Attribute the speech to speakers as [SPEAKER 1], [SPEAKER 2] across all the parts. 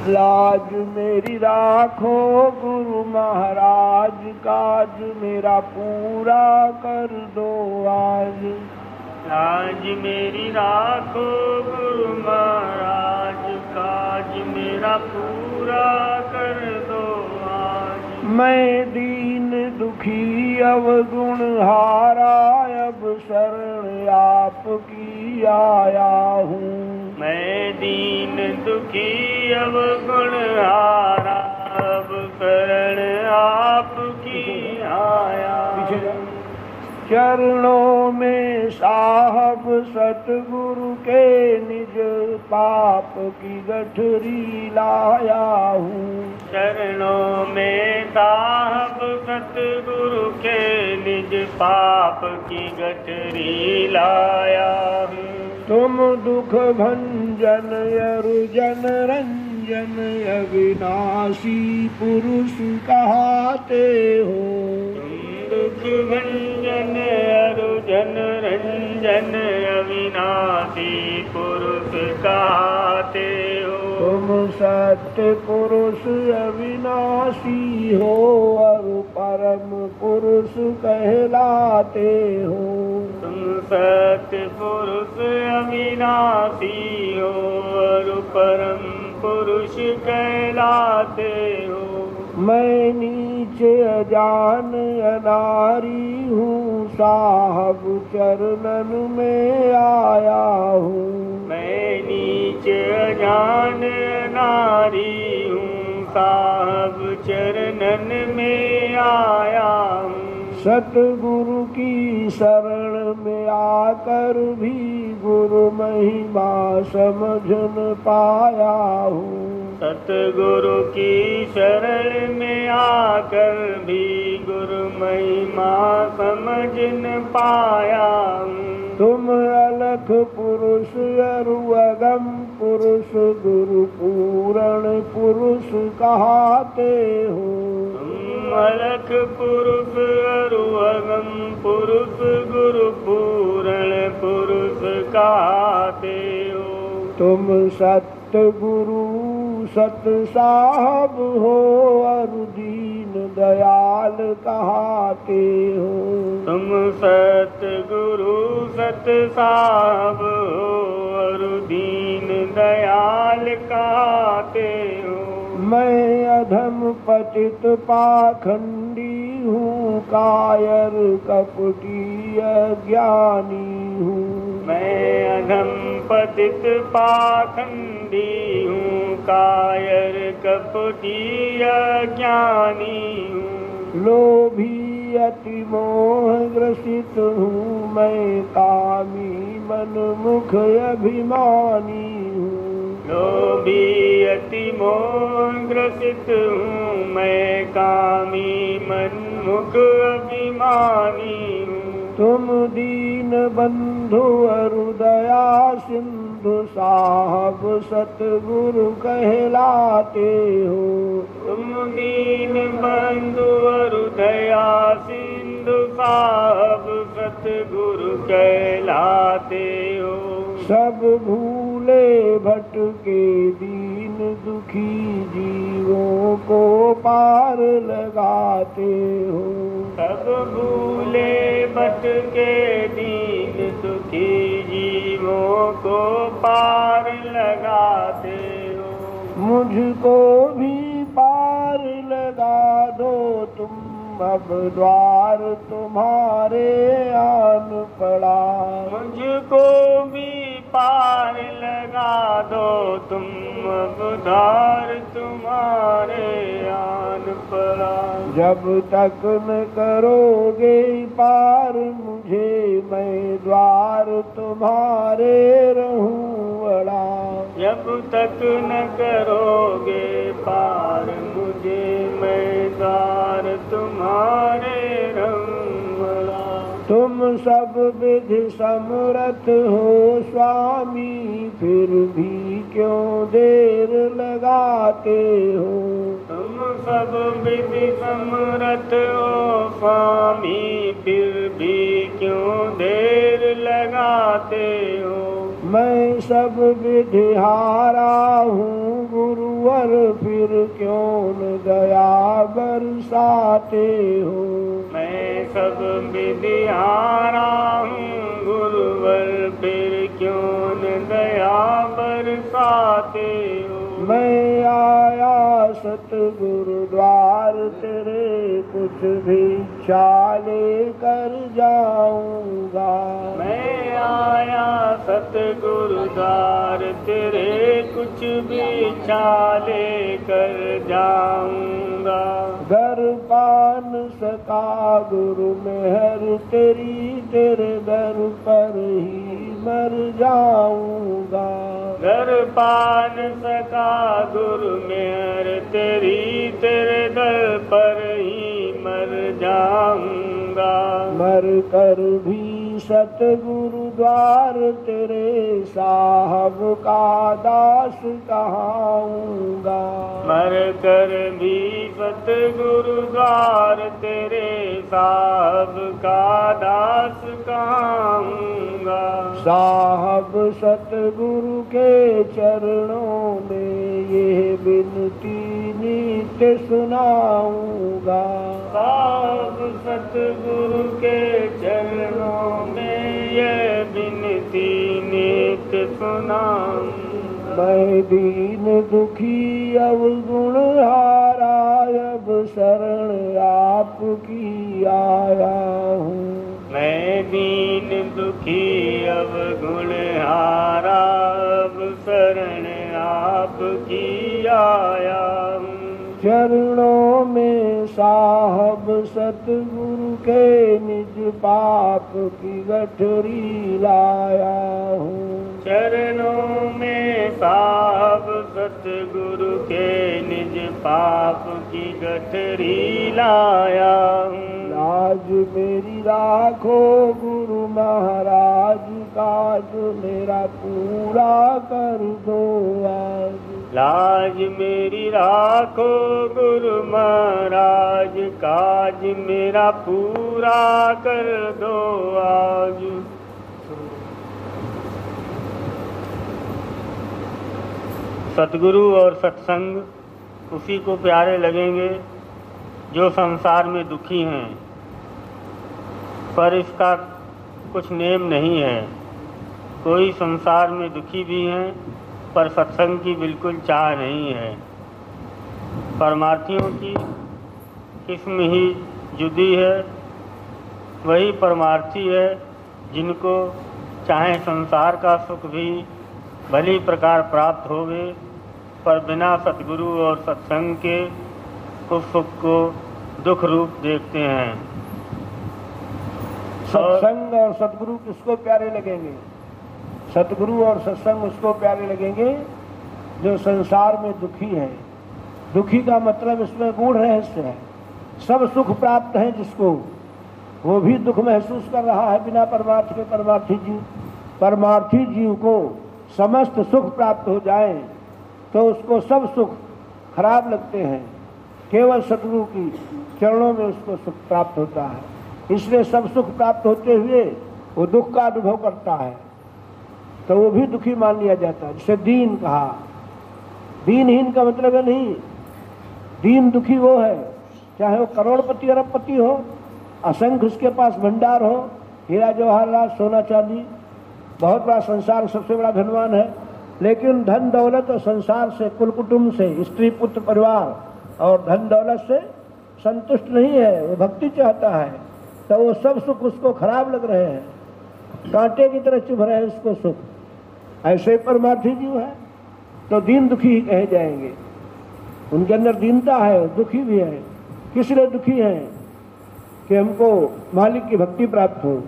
[SPEAKER 1] लाज मेरी राखो गुरु महाराज, काज मेरा पूरा कर दो आज।
[SPEAKER 2] लाज मेरी राखो गुरु महाराज, काज मेरा पूरा कर दो आज।
[SPEAKER 1] मैं दीन दुखी अवगुण हारा, अब शरण आपकी आया हूँ।
[SPEAKER 2] मैं दीन दुखी अवगुण हारा, अब शरण आपकी आया।
[SPEAKER 1] चरणों में साहब सतगुरु के, निज पाप की गठरी लाया हूँ।
[SPEAKER 2] चरणों में साहब सतगुरु के, निज पाप की गठरी लाया हूँ।
[SPEAKER 1] तुम दुख भंजन अरुजन रंजन, अविनाशी पुरुष कहाते हो।
[SPEAKER 2] दुख भंजन अरुजन रंजन, अविनाशी पुरुष कहाते हो।
[SPEAKER 1] तुम सत्य पुरुष अविनाशी हो, और परम पुरुष कहलाते हो।
[SPEAKER 2] तुम सत्य पुरुष अविनाशी हो, और परम पुरुष कहलाते हो।
[SPEAKER 1] मैं नीच अजान अनारी हूँ, साहब चरणन में आया हूँ।
[SPEAKER 2] मैं नीच अजान नारी हूँ, साहब चरणन में आया हूँ।
[SPEAKER 1] सतगुरु की शरण में आकर भी गुरु महिमा समझ न पाया हूँ।
[SPEAKER 2] सतगुरु की शरण में आकर भी गुरु महिमा समझ न पाया हूँ।
[SPEAKER 1] तुम अलख पुरुष अरुअगम पुरुष, गुरु पूर्ण पुरुष कहाते हो।
[SPEAKER 2] तुम अलख पुरुष अरुअगम पुरुष, गुरु पूर्ण पुरुष कहाते हो।
[SPEAKER 1] तुम सत्य गुरु सत साहब हो, और दीन दयाल कहाते हो।
[SPEAKER 2] तुम सत्य गुरु सत साहब हो, और दीन दयाल कहाते हो।
[SPEAKER 1] मैं अधम पतित पाखंडी हूँ, कायर कपटी अज्ञानी हूँ।
[SPEAKER 2] मैं अधम पतित पाखंडी हूँ, कायर कपटी अज्ञानी हूँ।
[SPEAKER 1] लोभी अति मोह ग्रसित हूँ, मैं कामी मन मुख अभिमानी हूँ।
[SPEAKER 2] लोभी अति मोह ग्रसित हूँ, मैं कामी मन मुख अभिमानी हूँ।
[SPEAKER 1] तुम दीन बंधु अरुदया सिंधु, साहब सतगुरु कहलाते हो।
[SPEAKER 2] तुम दीन बंधु अरुदया सिंधु, साहब सतगुरु कहलाते हो।
[SPEAKER 1] सब भूले भटके दीन दुखी, जीवों को पार लगाते हो।
[SPEAKER 2] सब भूले भटके दीन दुखी, जीवों को पार लगाते हो।
[SPEAKER 1] मुझको भी पार लगा दो तुम, अब द्वार तुम्हारे आन पड़ा।
[SPEAKER 2] मुझको भी पार लगा दो तुम, अब द्वार तुम्हारे आन पड़ा।
[SPEAKER 1] जब तक न करोगे पार मुझे, मैं द्वार तुम्हारे रहूं अड़ा।
[SPEAKER 2] जब तक न करोगे पार मुझे, मैं द्वार तुम्हारे रहूं अड़ा।
[SPEAKER 1] तुम सब विधि समर्थ हो स्वामी, फिर भी क्यों देर लगाते हो।
[SPEAKER 2] तुम सब विधि समर्थ हो स्वामी, फिर भी क्यों देर लगाते हो।
[SPEAKER 1] मैं सब विधि हारा हूँ गुरु गुरुवर फिर क्यों न दया बरसाते हो।
[SPEAKER 2] मैं सब विधि हारा हूँ गुरुवर फिर क्यों न दया बरसाते हो।
[SPEAKER 1] मैं आया सतगुरु द्वार तेरे कुछ भी चाले कर जाऊंगा।
[SPEAKER 2] मैं आया सतगुरु द्वार तेरे कुछ भी चाले कर जाऊंगा।
[SPEAKER 1] घर पान सका गुरु मेहर तेरी तेरे दर पर ही मर जाऊंगा।
[SPEAKER 2] घर पान सका गुरु मेहर तेरी तेरे दर पर ही मर जाऊंगा।
[SPEAKER 1] मर कर भी सतगुरु द्वार तेरे साहब का दास कहाऊंगा।
[SPEAKER 2] मर कर भी सतगुरु द्वार तेरे साहब का दास कहाऊंगा।
[SPEAKER 1] साहब सतगुरु के चरणों में ये बिनती नित्य सुनाऊंगा।
[SPEAKER 2] साहब सतगुरु के चरणों में ये बिनती नित्य सुनाऊंगा।
[SPEAKER 1] मैं दीन दुखी अवगुण हारा अब शरण आपकी आया हूँ।
[SPEAKER 2] मैं दीन दुखी अब गुण हारा अब शरण आपकी आया हूँ।
[SPEAKER 1] चरणों में साहब सतगुरु के निज पाप की गठरी लाया हूँ।
[SPEAKER 2] चरणों में साहब सतगुरु के निज पाप की गठरी लाया हूँ।
[SPEAKER 1] लाज मेरी राखो गुरु महाराज काज मेरा पूरा कर दो आज।
[SPEAKER 2] लाज मेरी राखो गुरु महाराज काज मेरा पूरा कर दो आज। सतगुरु और सत्संग उसी को प्यारे लगेंगे जो संसार में दुखी हैं, पर इसका कुछ नेम नहीं है। कोई संसार में दुखी भी हैं पर सत्संग की बिल्कुल चाह नहीं है। परमार्थियों की किस्म ही जुदी है। वही परमार्थी है जिनको चाहे संसार का सुख भी भली प्रकार प्राप्त होवे, पर बिना सतगुरु और सत्संग के उस सुख को दुख रूप देखते हैं।
[SPEAKER 1] सत्संग और सतगुरु किसको प्यारे लगेंगे? सतगुरु और सत्संग उसको प्यारे लगेंगे जो संसार में दुखी है। दुखी का मतलब इसमें गूढ़ रहस्य है। सब सुख प्राप्त है जिसको, वो भी दुख महसूस कर रहा है बिना परमार्थ के। परमार्थी जीव को समस्त सुख प्राप्त हो जाए तो उसको सब सुख खराब लगते हैं। केवल सतगुरु की चरणों में उसको सुख प्राप्त होता है। इसलिए सब सुख प्राप्त होते हुए वो दुख का अनुभव करता है तो वो भी दुखी मान लिया जाता है। जिसे दीन कहा। दीनहीन का मतलब है नहीं, दीन दुखी वो है चाहे वो करोड़पति अरबपति हो, असंख्य उसके पास भंडार हो, हीरा जवाहरात सोना चांदी, बहुत बड़ा संसार सबसे बड़ा धनवान है, लेकिन धन दौलत और संसार से, कुल कुटुंब से, स्त्री पुत्र परिवार और धन दौलत से संतुष्ट नहीं है। वो भक्ति चाहता है तो वो सब सुख उसको खराब लग रहे हैं, कांटे की तरह चुभ रहे हैं उसको सुख। ऐसे परमार्थी जीव है तो दीन दुखी ही कहे जाएंगे। उनके अंदर दीनता है, दुखी भी है। किस लिए दुखी है? कि हमको मालिक की भक्ति प्राप्त हो,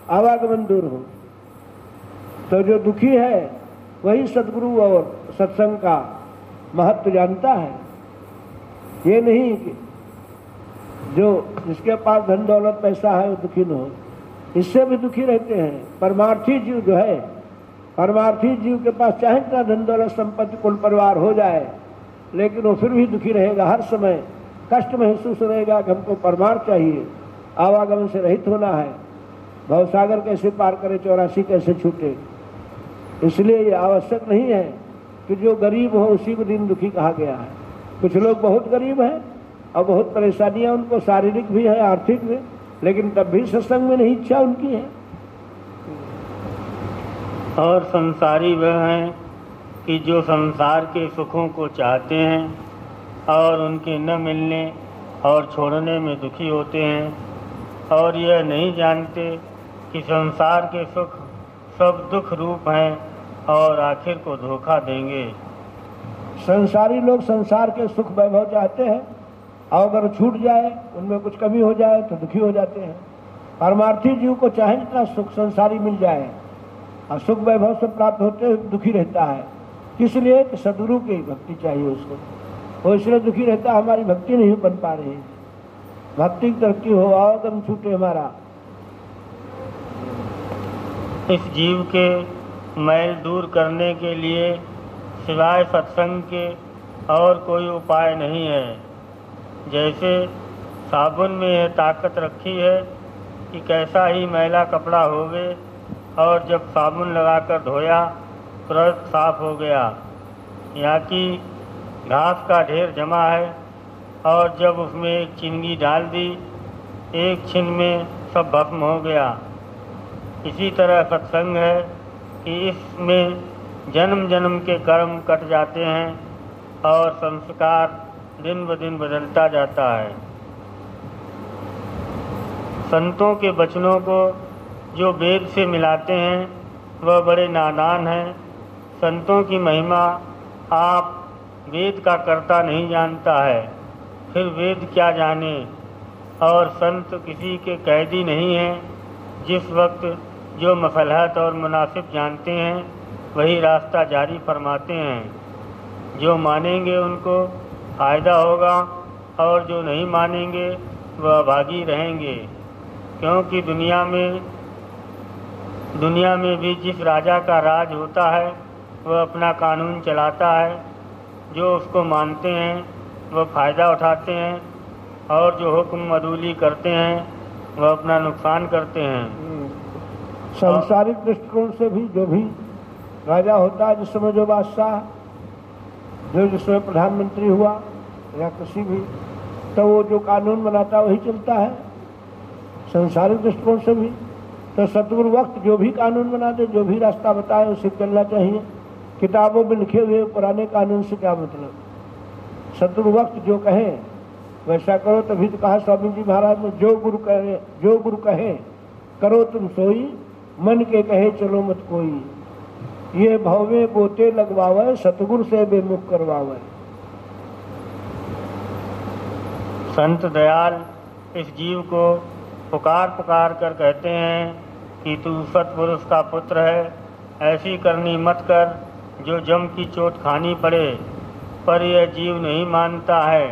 [SPEAKER 1] आवागमन दूर हो। तो जो दुखी है वही सद्गुरु और सत्संग का महत्व जानता है। ये नहीं कि जो जिसके पास धन दौलत पैसा है वो दुखी न हो, इससे भी दुखी रहते हैं। परमार्थी जीव जो है, परमार्थी जीव के पास चाहे इतना धन दौलत संपत्ति कुल परिवार हो जाए लेकिन वो फिर भी दुखी रहेगा। हर समय कष्ट महसूस रहेगा कि हमको परमार्थ चाहिए, आवागमन से रहित होना है, भवसागर कैसे पार करे, 84 कैसे छूटे। इसलिए ये आवश्यक नहीं है कि जो गरीब हो उसी को दीन दुखी कहा गया है। कुछ लोग बहुत गरीब हैं और बहुत परेशानियां उनको शारीरिक भी है, आर्थिक भी, लेकिन तब भी सत्संग में नहीं इच्छा उनकी है।
[SPEAKER 2] और संसारी वह हैं कि जो संसार के सुखों को चाहते हैं और उनके न मिलने और छोड़ने में दुखी होते हैं और यह नहीं जानते कि संसार के सुख सब दुख रूप हैं और आखिर को धोखा देंगे।
[SPEAKER 1] संसारी लोग संसार के सुख वैभव चाहते हैं और अगर छूट जाए, उनमें कुछ कमी हो जाए तो दुखी हो जाते हैं। परमार्थी जीव को चाहे जितना सुख संसारी मिल जाए और सुख वैभव से प्राप्त होते हुए दुखी रहता है, इसलिए कि सदगुरु की भक्ति चाहिए उसको। वो इसलिए दुखी रहता है, हमारी भक्ति नहीं बन पा रही, भक्ति की तरक्की हो, आवागम छूटे हमारा।
[SPEAKER 2] इस जीव के मैल दूर करने के लिए सिवाय सत्संग के और कोई उपाय नहीं है। जैसे साबुन में यह ताकत रखी है कि कैसा ही मैला कपड़ा होवे और जब साबुन लगाकर धोया तुरंत साफ हो गया, या कि घास का ढेर जमा है और जब उसमें एक चिंगी डाल दी, एक छिन में सब भस्म हो गया। इसी तरह सत्संग है कि इसमें जन्म जन्म के कर्म कट जाते हैं और संस्कार दिन ब दिन बदलता जाता है। संतों के वचनों को जो वेद से मिलाते हैं वह बड़े नादान हैं। संतों की महिमा आप वेद का कर्ता नहीं जानता है, फिर वेद क्या जाने। और संत किसी के कैदी नहीं हैं। जिस वक्त जो मसलहत और मुनासिब जानते हैं वही रास्ता जारी फरमाते हैं। जो मानेंगे उनको फ़ायदा होगा और जो नहीं मानेंगे वह अभागी रहेंगे। क्योंकि दुनिया में भी जिस राजा का राज होता है वह अपना कानून चलाता है। जो उसको मानते हैं वह फ़ायदा उठाते हैं और जो हुक्म अदूली करते हैं वह अपना नुकसान करते हैं।
[SPEAKER 1] सांसारिक दृष्टिकोण से भी जो भी राजा होता है, जिस समय जो बादशाह, जो जिस समय प्रधानमंत्री हुआ या किसी भी, तो वो जो कानून बनाता है वही चलता है। सांसारिक दृष्टिकोण से भी तो सतगुरु वक्त जो भी कानून बना दे, जो भी रास्ता बताए उसे चलना चाहिए। किताबों में लिखे हुए पुराने कानून से क्या मतलब। सतगुरु वक्त जो कहे वैसा करो। तभी तो कहा स्वामी जी महाराज ने, जो गुरु कहे करो तुम सोई, मन के कहे चलो मत कोई। ये भवे गोते लगवावे, सतगुरु से बेमुख करवावे।
[SPEAKER 2] संत दयाल इस जीव को पुकार कर कहते हैं कि तू सत्पुरुष का पुत्र है, ऐसी करनी मत कर जो जम की चोट खानी पड़े। पर यह जीव नहीं मानता है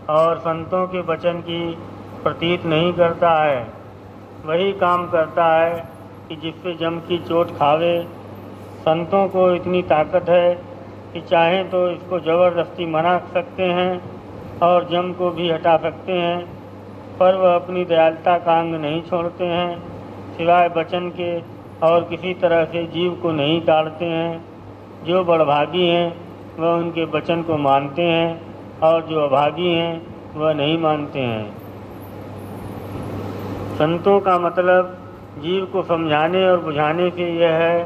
[SPEAKER 2] और संतों के वचन की प्रतीत नहीं करता है। वही काम करता है कि जिससे जम की चोट खावे। संतों को इतनी ताकत है कि चाहें तो इसको ज़बरदस्ती मना सकते हैं और जम को भी हटा सकते हैं, पर वह अपनी दयालुता का अंग नहीं छोड़ते हैं। सिवाय वचन के और किसी तरह से जीव को नहीं ताड़ते हैं। जो बड़भागी हैं वह उनके वचन को मानते हैं और जो अभागी हैं वह नहीं मानते हैं। संतों का मतलब जीव को समझाने और बुझाने से यह है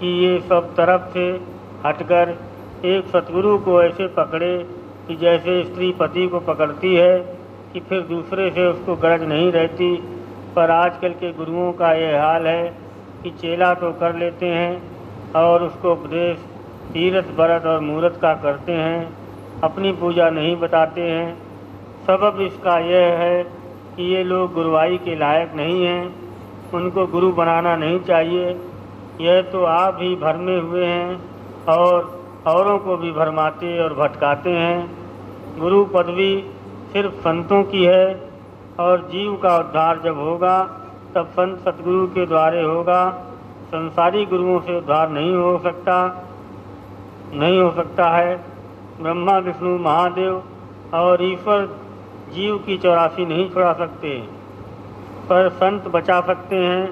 [SPEAKER 2] कि ये सब तरफ से हटकर एक सतगुरु को ऐसे पकड़े कि जैसे स्त्री पति को पकड़ती है कि फिर दूसरे से उसको गरज नहीं रहती। पर आजकल के गुरुओं का यह हाल है कि चेला तो कर लेते हैं और उसको उपदेश तीरथ व्रत और मूरत का करते हैं, अपनी पूजा नहीं बताते हैं। सबब इसका यह है कि ये लोग गुरुवाई के लायक नहीं हैं, उनको गुरु बनाना नहीं चाहिए। यह तो आप ही भरमे हुए हैं और औरों को भी भरमाते और भटकाते हैं। गुरु पदवी सिर्फ संतों की है और जीव का उद्धार जब होगा तब संत सतगुरु के द्वारे होगा। संसारी गुरुओं से उद्धार नहीं हो सकता है। ब्रह्मा विष्णु महादेव और ईश्वर जीव की 84 नहीं छुड़ा सकते, पर संत बचा सकते हैं।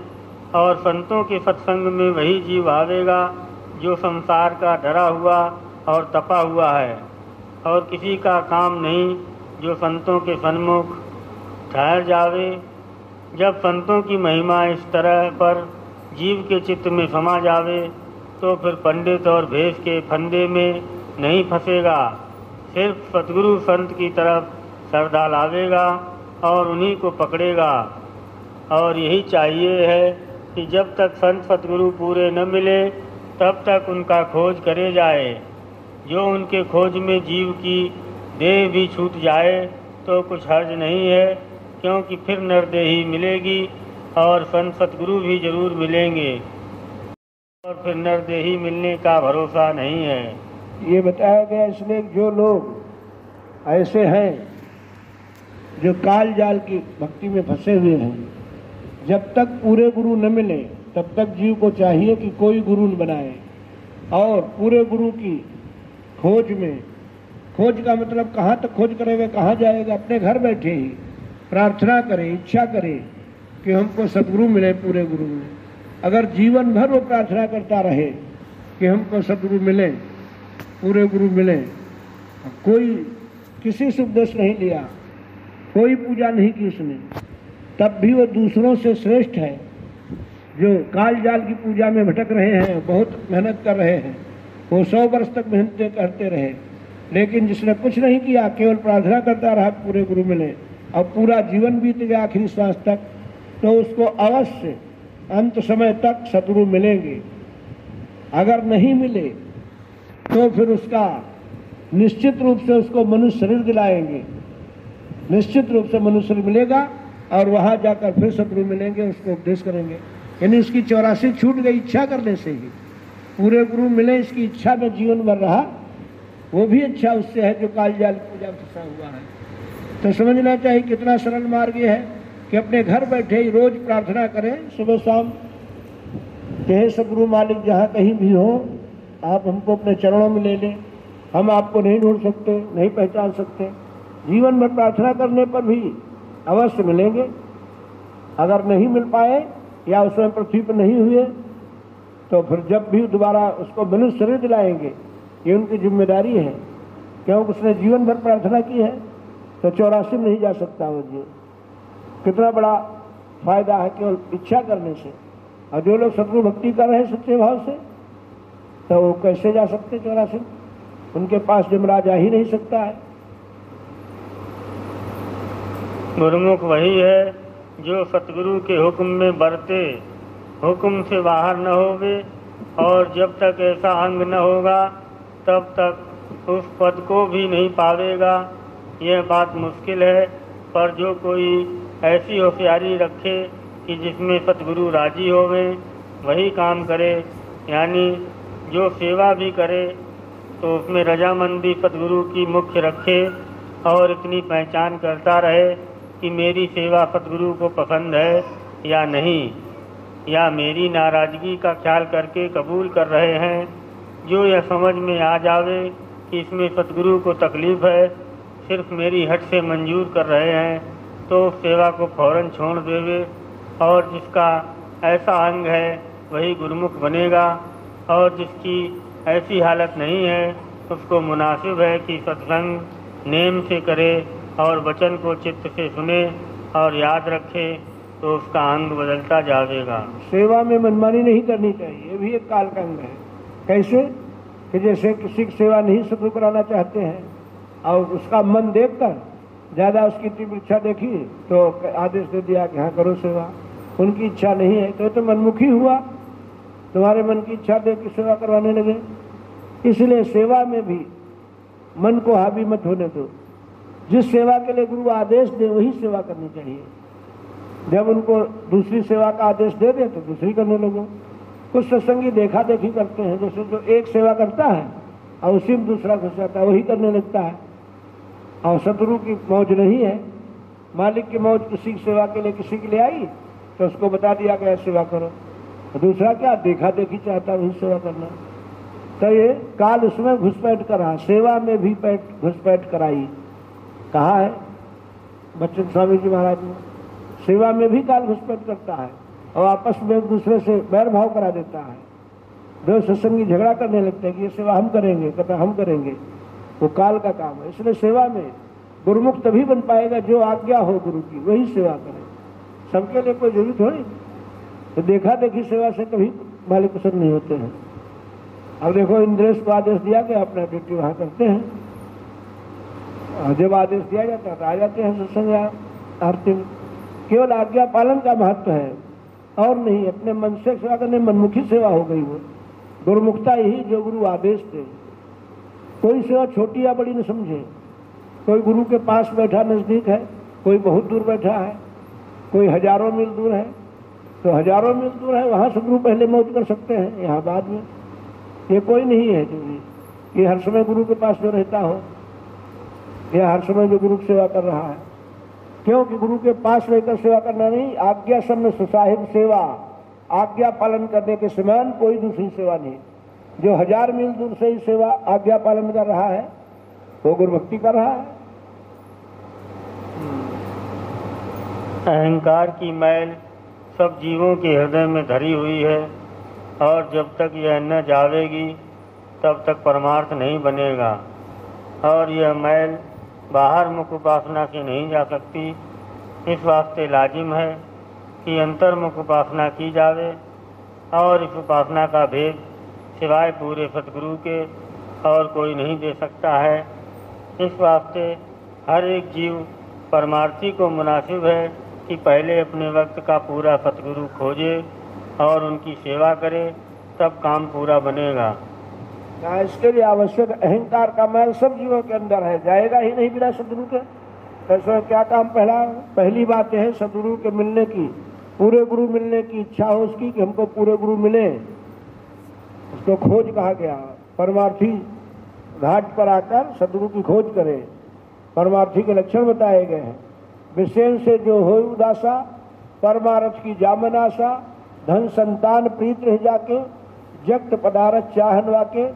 [SPEAKER 2] और संतों के सत्संग में वही जीव आवेगा जो संसार का डरा हुआ और तपा हुआ है, और किसी का काम नहीं जो संतों के सन्मुख ठहर जावे। जब संतों की महिमा इस तरह पर जीव के चित्त में समा जावे तो फिर पंडित और भेष के फंदे में नहीं फंसेगा, सिर्फ सतगुरु संत की तरफ श्रद्धा लावेगा और उन्हीं को पकड़ेगा। और यही चाहिए है कि जब तक संत सतगुरु पूरे न मिले तब तक उनका खोज करे जाए। जो उनके खोज में जीव की देह भी छूट जाए तो कुछ हर्ज नहीं है, क्योंकि फिर नरदेही मिलेगी और संत सतगुरु भी जरूर मिलेंगे, और फिर नरदेही मिलने का भरोसा नहीं है।
[SPEAKER 1] ये बताया गया इसलिए जो लोग ऐसे हैं जो काल जाल की भक्ति में फंसे हुए हैं, जब तक पूरे गुरु न मिले तब तक जीव को चाहिए कि कोई गुरु न बनाए, और पूरे गुरु की खोज में, खोज का मतलब कहाँ तक खोज करेगा, कहाँ जाएगा? अपने घर बैठे ही प्रार्थना करे, इच्छा करे कि हमको सतगुरु मिले, पूरे गुरु मिले। अगर जीवन भर वो प्रार्थना करता रहे कि हमको सतगुरु मिले, पूरे गुरु मिले, कोई किसी से उपदेश नहीं लिया, कोई पूजा नहीं की उसने, तब भी वो दूसरों से श्रेष्ठ है। जो काल जाल की पूजा में भटक रहे हैं, बहुत मेहनत कर रहे हैं, वो 100 वर्ष तक मेहनत करते रहे, लेकिन जिसने कुछ नहीं किया, केवल प्रार्थना करता रहा पूरे गुरु मिले, और पूरा जीवन बीत गया आखिरी श्वास तक, तो उसको अवश्य अंत समय तक सतगुरु मिलेंगे। अगर नहीं मिले तो फिर उसका निश्चित रूप से उसको मनुष्य शरीर दिलाएंगे, निश्चित रूप से मनुष्य शरीर मिलेगा, और वहाँ जाकर फिर सतगुरु मिलेंगे, उसको उपदेश करेंगे। यानी उसकी 84 छूट गई इच्छा करने से ही, पूरे गुरु मिले इसकी इच्छा में जीवन भर रहा, वो भी अच्छा उससे है जो काल जाल पूजा फंसा हुआ है। तो समझना चाहिए कितना सरल मार्ग ये है कि अपने घर बैठे ही रोज प्रार्थना करें, सुबह शाम, हे सतगुरु मालिक जहाँ कहीं भी हो, आप हमको अपने चरणों में ले लें, हम आपको नहीं ढूंढ सकते, नहीं पहचान सकते। जीवन भर प्रार्थना करने पर भी अवश्य मिलेंगे। अगर नहीं मिल पाए या उस समय पृथ्वी पर नहीं हुए तो फिर जब भी दोबारा उसको मनुष्य शरीर दिलाएंगे, ये उनकी जिम्मेदारी है, क्योंकि उसने जीवन भर प्रार्थना की है, तो 84 में नहीं जा सकता वो जीव। कितना बड़ा फायदा है केवल इच्छा करने से। और जो लोग सतगुरु भक्ति कर रहे हैं सच्चे भाव से, तो वो कैसे जा सकते 84? उनके पास यमराज आ ही नहीं सकता है।
[SPEAKER 2] गुरुमुख वही है जो सतगुरु के हुक्म में बरते, हुक्म से बाहर न होवे, और जब तक ऐसा अंग न होगा तब तक उस पद को भी नहीं पावेगा। यह बात मुश्किल है, पर जो कोई ऐसी होशियारी रखे कि जिसमें सतगुरु राजी होवे, वही काम करे। यानी जो सेवा भी करे तो उसमें रजामंदी सतगुरु की मुख्य रखे, और इतनी पहचान करता रहे कि मेरी सेवा सतगुरु को पसंद है या नहीं, या मेरी नाराज़गी का ख्याल करके कबूल कर रहे हैं। जो यह समझ में आ जावे कि इसमें सतगुरु को तकलीफ़ है, सिर्फ मेरी हट से मंजूर कर रहे हैं, तो सेवा को फौरन छोड़ देवे, और जिसका ऐसा अंग है वही गुरुमुख बनेगा। और जिसकी ऐसी हालत नहीं है उसको मुनासिब है कि सत्संग नेम से करे और वचन को चित्त से सुने और याद रखे, तो उसका अंग बदलता जाएगा।
[SPEAKER 1] सेवा में मनमानी नहीं करनी चाहिए, ये भी एक काल का अंग है। कैसे कि जैसे किसी की सेवा नहीं सतगुरु कराना चाहते हैं और उसका मन देखकर ज़्यादा उसकी तीव्र इच्छा देखी तो आदेश दे दिया कि हाँ करो सेवा, उनकी इच्छा नहीं है तो मनमुखी हुआ, तुम्हारे मन की इच्छा देख के सेवा करवाने लगे। इसलिए सेवा में भी मन को हावी मत होने दो। जिस सेवा के लिए गुरु आदेश दे वही सेवा करनी चाहिए। जब उनको दूसरी सेवा का आदेश दे दे तो दूसरी करने लगो। कुछ सत्संगी देखा देखी करते हैं, जैसे जो एक सेवा करता है और उसी में दूसरा घुस जाता है, वही करने लगता है। और सतगुरु की मौज नहीं है, मालिक की मौज किसी की सेवा के लिए किसी के लिए आई तो उसको बता दिया गया सेवा करो, तो दूसरा क्या देखा देखी चाहता है वही सेवा करना। तो ये काल उसमें घुसपैठ करा, सेवा में भी घुसपैठ कराई। कहा है बच्चन स्वामी जी महाराज ने, सेवा में भी काल घुसपैठ करता है और आपस में एक दूसरे से बैर भाव करा देता है। दो सत्संगी झगड़ा करने लगते हैं कि ये सेवा हम करेंगे, कहते हम करेंगे, वो काल का काम है। इसलिए सेवा में गुरुमुख तभी बन पाएगा जो आज्ञा हो गुरु की, वही सेवा करे। सबके लिए कोई जरूरी थोड़ी, तो देखा देखी सेवा से कभी मालिक कुशल नहीं होते हैं। अब देखो इंद्रेश को आदेश दिया गया, अपना ड्यूटी वहाँ करते हैं, और जब आदेश दिया जाता है तो आ जाते हैं सत्संग आरती में। केवल आज्ञा पालन का महत्व है और नहीं, अपने मन से सेवा करने मनमुखी सेवा हो गई। वो गुरुमुखता यही जो गुरु आदेश दे। कोई सेवा छोटी या बड़ी न समझे। कोई गुरु के पास बैठा नजदीक है, कोई बहुत दूर बैठा है, कोई हजारों मील दूर है, तो हजारों मील दूर है वहाँ सदगुरु पहले मौज कर सकते हैं, यहाँ बाद में। ये कोई नहीं है जो ये हर समय गुरु के पास जो रहता हो, या हर समय जो गुरु की सेवा कर रहा है। क्योंकि गुरु के पास रहकर सेवा करना नहीं, आज्ञा सम्य सुसाहिब सेवा, आज्ञा पालन करने के समान कोई दूसरी सेवा नहीं। जो 1000 मील दूर से ही सेवा आज्ञा पालन कर रहा है वो गुरुभक्ति कर रहा है।
[SPEAKER 2] अहंकार की मैल सब जीवों के हृदय में धरी हुई है, और जब तक यह न जावेगी तब तक परमार्थ नहीं बनेगा। और यह मैल बाहर मुख उपासना से नहीं जा सकती। इस वास्ते लाजिम है कि अंतर्मुख उपासना की जावे, और इस उपासना का भेद सिवाय पूरे सतगुरु के और कोई नहीं दे सकता है। इस वास्ते हर एक जीव परमार्थी को मुनासिब है कि पहले अपने वक्त का पूरा सतगुरु खोजे और उनकी सेवा करे, तब काम पूरा बनेगा।
[SPEAKER 1] इसके लिए आवश्यक अहंकार का मैल सब जीवों के अंदर है, जाएगा ही नहीं बिना सदगुरु के। ऐसा क्या काम? पहली बात यह है सदगुरु के मिलने की, पूरे गुरु मिलने की इच्छा हो उसकी कि हमको पूरे गुरु मिले। उसको खोज कहा गया। परमार्थी घाट पर आकर सदगुरु की खोज करे। परमार्थी के लक्षण बताए गए हैं। विषय से जो हो उदासा, परमार्थ की जामन आशा, धन संतान प्रीत रह जाके, जगत पदारथ चाहन वाके,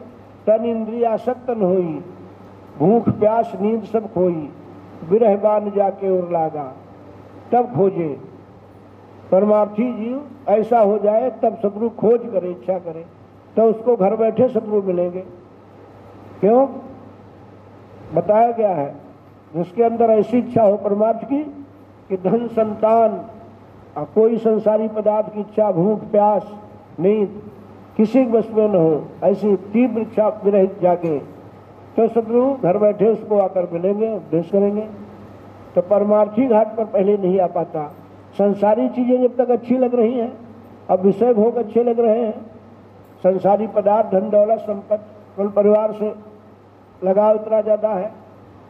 [SPEAKER 1] तन इंद्रिया सक्त न होई, भूख प्यास नींद सब खोई, विरह बान जाके और लागा, तब खोजे। परमार्थी जीव ऐसा हो जाए तब सदगुरु खोज करे, इच्छा करे, तो उसको घर बैठे सदगुरु मिलेंगे। क्यों? बताया गया है जिसके अंदर ऐसी इच्छा हो परमार्थ की कि धन संतान कोई संसारी पदार्थ की इच्छा, भूख प्यास नींद किसी बस में न हो, ऐसी तीव्र इच्छा विरह जागे, तो सदगुरु घर बैठे उसको आकर मिलेंगे, उपदेश करेंगे। तो परमार्थी घाट पर पहले नहीं आ पाता। संसारी चीजें जब तक अच्छी लग रही हैं, अब विषय भोग अच्छे लग रहे हैं, संसारी पदार्थ धन दौलत संपत्ति कुल परिवार से लगाव इतना ज्यादा है,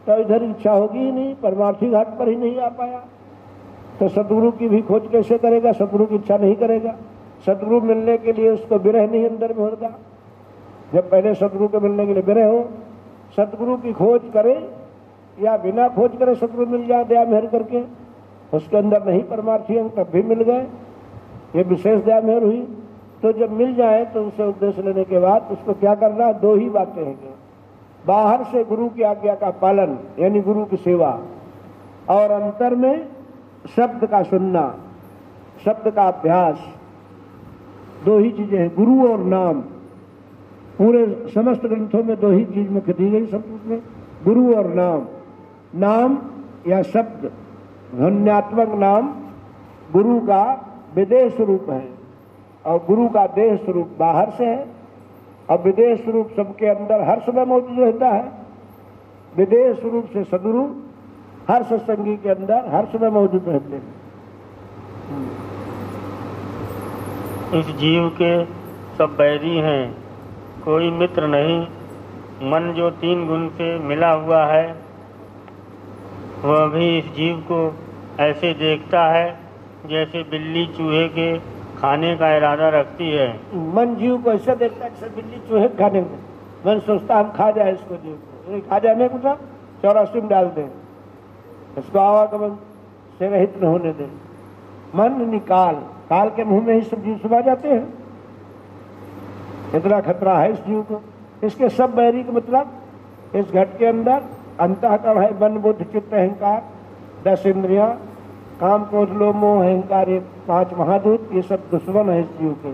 [SPEAKER 1] तो इधर इच्छा होगी ही नहीं, परमार्थी घाट पर ही नहीं आ पाया। तो सदगुरु की भी खोज कैसे करेगा? सदगुरु की इच्छा नहीं करेगा। सदगुरु मिलने के लिए उसको विरह नहीं अंदर में होगा। जब पहले सदगुरु के मिलने के लिए विरह हो, सदगुरु की खोज करे या बिना खोज करे सदगुरु मिल जाए दया मेहर करके, उसके अंदर नहीं परमार्थी अंग, तब भी मिल गए, ये विशेष दया मेहर हुई। तो जब मिल जाए तो उसे उपदेश लेने के बाद उसको क्या करना? 2 ही बातें हैं। बाहर से गुरु की आज्ञा का पालन यानी गुरु की सेवा, और अंतर में शब्द का सुनना, शब्द का अभ्यास। 2 ही चीजें हैं, गुरु और नाम। पूरे समस्त ग्रंथों में 2 ही चीज मुख्य दी गई संस्कृत में, गुरु और नाम। नाम या शब्द, ध्वन्यात्मक नाम गुरु का विदेह स्वरूप है और गुरु का देह स्वरूप बाहर से है, और विदेह स्वरूप सबके अंदर हर समय मौजूद रहता है। विदेह स्वरूप से सदगुरु हर सत्संगी के अंदर हर समय मौजूद रहते हैं।
[SPEAKER 2] इस जीव के सब बैरी हैं, कोई मित्र नहीं। मन जो 3 गुण से मिला हुआ है वह भी इस जीव को ऐसे देखता है जैसे बिल्ली चूहे के खाने का इरादा रखती है।
[SPEAKER 1] मन जीव को ऐसा देखता है जैसे बिल्ली चूहे खाने को। मन सोचता हम खा जाए इसको, जीव को खा जाने को, सब 84 में डाल दें, इसको आवागमन से रहित न होने दें। मन निकाल, काल के मुंह में ही सब जीव समा जाते हैं। इतना खतरा है इस जीव को। इसके सब बैरी का मतलब इस घट के अंदर अंतःकरण है, मन बुद्धि चित्त अहंकार, 10 इंद्रियां, काम क्रोध लोभ मोह अहंकार, ये 5 महादूत, ये सब दुश्मन है इस जीव के।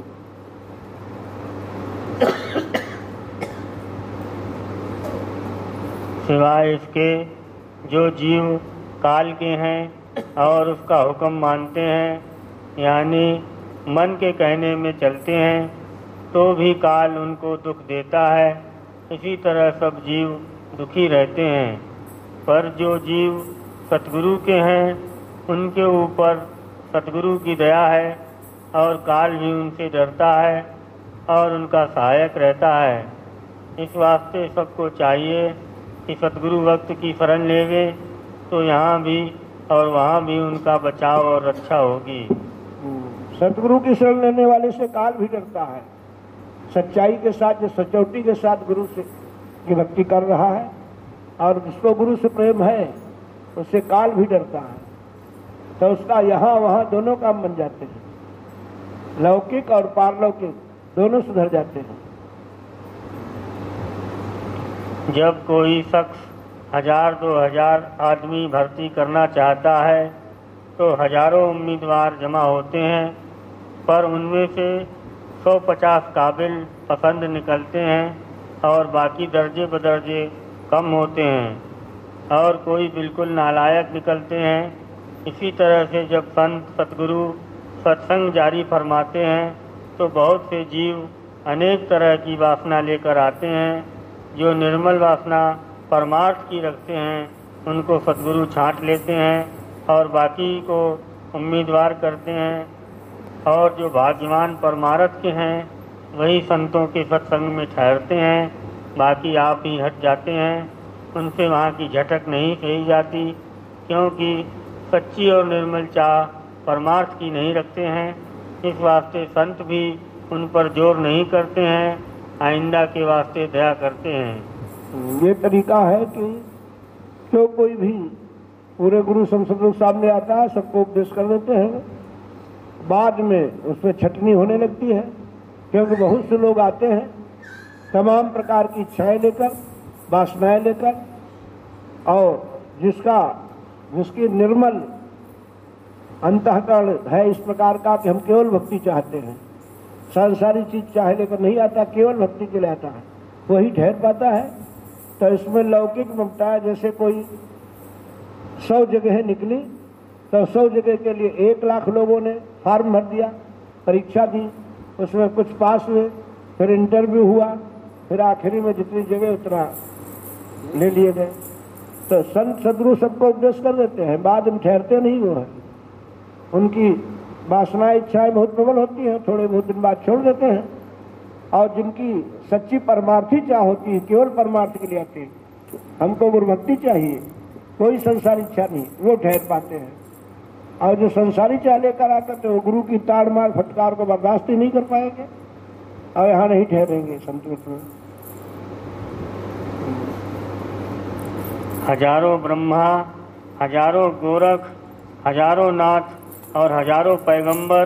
[SPEAKER 2] सिवाय इसके जो जीव काल के हैं और उसका हुक्म मानते हैं, यानी मन के कहने में चलते हैं, तो भी काल उनको दुख देता है। इसी तरह सब जीव दुखी रहते हैं। पर जो जीव सतगुरु के हैं, उनके ऊपर सतगुरु की दया है और काल भी उनसे डरता है और उनका सहायक रहता है। इस वास्ते सबको चाहिए कि सतगुरु भक्त की शरण लेवे, तो यहाँ भी और वहाँ भी उनका बचाव और रक्षा होगी।
[SPEAKER 1] सतगुरु की शरण लेने वाले से काल भी डरता है। सच्चाई के साथ, जो सचौटी के साथ गुरु से की भक्ति कर रहा है और जिसको गुरु से प्रेम है, उससे काल भी डरता है। तो उसका यहाँ वहाँ दोनों काम बन जाते हैं, लौकिक और पारलौकिक दोनों सुधर जाते हैं।
[SPEAKER 2] जब कोई शख्स 1000-2000 आदमी भर्ती करना चाहता है तो हजारों उम्मीदवार जमा होते हैं, पर उनमें से 150 काबिल पसंद निकलते हैं और बाकी दर्जे बदर्जे कम होते हैं और कोई बिल्कुल नालायक निकलते हैं। इसी तरह से जब संत सतगुरु सत्संग जारी फरमाते हैं तो बहुत से जीव अनेक तरह की वासना लेकर आते हैं। जो निर्मल वासना परमार्थ की रखते हैं, उनको सतगुरु छांट लेते हैं और बाकी को उम्मीदवार करते हैं। और जो भाग्यवान परमार्थ के हैं, वही संतों के सत्संग में ठहरते हैं, बाकी आप ही हट जाते हैं। उनसे वहाँ की झटक नहीं सही जाती, क्योंकि सच्ची और निर्मल चाह परमार्थ की नहीं रखते हैं। इस वास्ते संत भी उन पर जोर नहीं करते हैं, आइंदा के वास्ते दया करते हैं।
[SPEAKER 1] ये तरीका है कि जो कोई भी पूरे गुरु संसद सामने आता है, सबको उपदेश कर देते हैं, बाद में उसमें छटनी होने लगती है, क्योंकि बहुत से लोग आते हैं तमाम प्रकार की इच्छाएं लेकर, वासनाएं लेकर, और जिसकी निर्मल अंतःकरण है इस प्रकार का कि हम केवल भक्ति चाहते हैं, सांसारिक चीज चाहे लेकर नहीं आता, केवल भक्ति के लिए आता है, वही ठहर पाता है। तो इसमें लौकिक ममता है। जैसे कोई 100 जगह निकली तो 100 जगह के लिए 1 लाख लोगों ने फॉर्म भर दिया, परीक्षा दी, उसमें कुछ पास हुए, फिर इंटरव्यू हुआ, फिर आखिरी में जितनी जगह उतना ले लिए गए। तो संत सदगुरु सबको उपदेश कर देते हैं, बाद में ठहरते नहीं वो है। उनकी वासना इच्छाएं बहुत प्रबल होती हैं, थोड़े बहुत दिन बाद छोड़ देते हैं। और जिनकी सच्ची परमार्थी चाह होती है, केवल परमार्थ के लिए आते हैं, हमको गुरुभक्ति चाहिए, कोई संसारी इच्छा नहीं, वो ठहर पाते हैं। और जो संसारी चाह लेकर आकर तो वो गुरु की ताड़ मार फटकार को बर्दाश्त ही नहीं कर पाएंगे और यहाँ नहीं ठहरेंगे संतोष में।
[SPEAKER 2] हजारों ब्रह्मा, हजारों गोरख, हजारों नाथ और हजारों पैगंबर